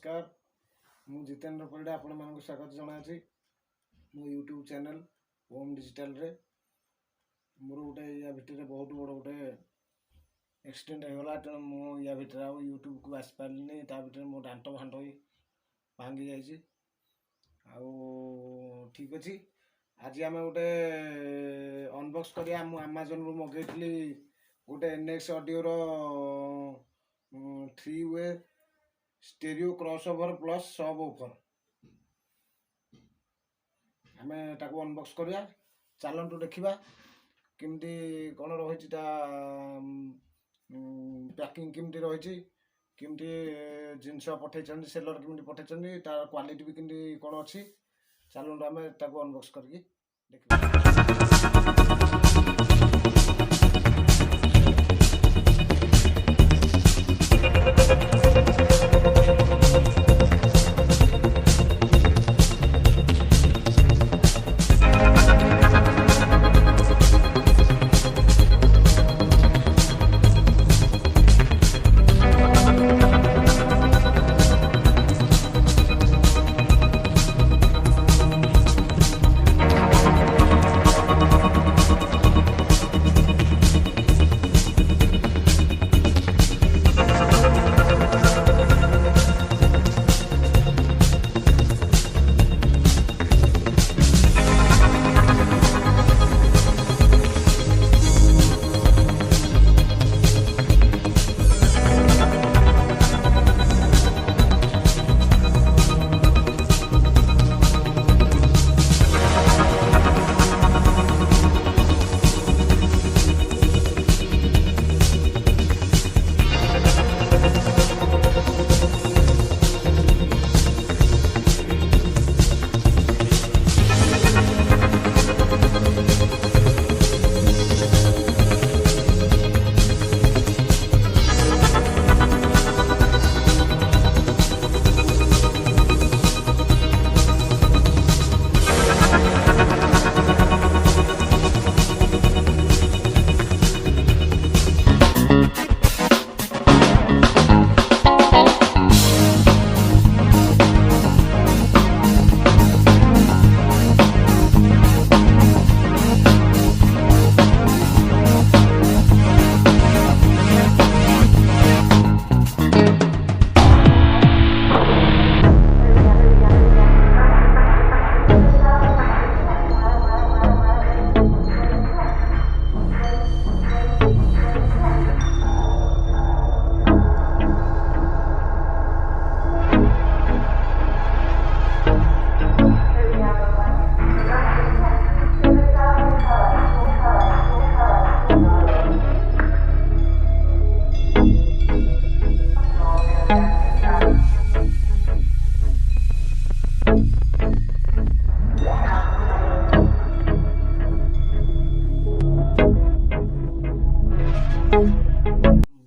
नमस्कार मु जितेन्द्र परिडा आपण मानक स्वागत जनाची मो यूट्यूब चैनल ओम डिजिटल रे मोर गोटे या भितर बहुत बड़ गोटे एक्सीडेंट होगा तेणु मु या भितर आउ यूट्यूब को आसी पार्नी ता भितर मो दांत फांट भी भांगी जाइए ठीक अच्छी आज आम गोटे अनबॉक्स करिया अमेजन रू मगेली गोटे NX ऑडियो रो 3-वे स्टेरियो क्रॉसओवर प्लस सब ऑफर आमे ताको अनबॉक्स करिया चलंतु देखिबा किमती कोन रहिछि ता पैकिंग किमती रहिछि किमती जिंस पठैछन सेलर किमती पठैछन ता क्वालिटी भी किमती कोन अछि चलंतु आमे ताको अनबॉक्स करके देखिबा।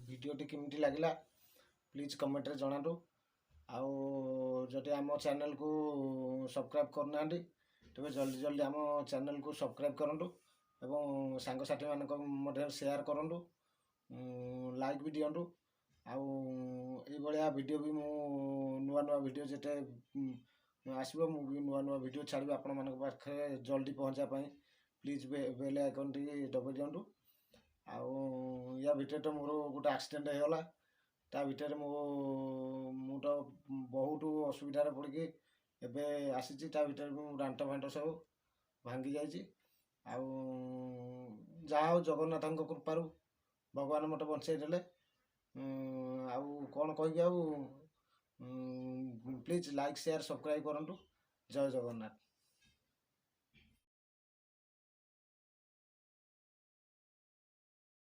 वीडियोटी केमती लगिला प्लीज कमेंट रे जणातु आउ जदि आम चैनल को सब्सक्राइब करना तेज जल्दी जल्दी आम चैनल को सब्सक्राइब करूँ एवं सांगसाथी मान शेयर करूँ लाइक भी दिंटू आउ वीडियो भी मु नुआ नुआ वीडियो जिते आसो मुझे नुआ नुआ वीडियो छाड़ी आपण मान पाखे जल्दी पहुँचापी प्लीज बेल आइकन टी दबाई दिंटू आउ या भितर तो मोर गोटे एक्सीडेंट होगा ता भितर मु तो बहुत असुविधार पड़ी एबे आसी ता भितर दांत फांट सब भांगी जाइए आउ जगन्नाथ कृपारू भगवान मत बंचाई देले आउ कौन कहि आउ प्लीज लाइक शेयर सब्सक्राइब करूँ। जय जगन्नाथ।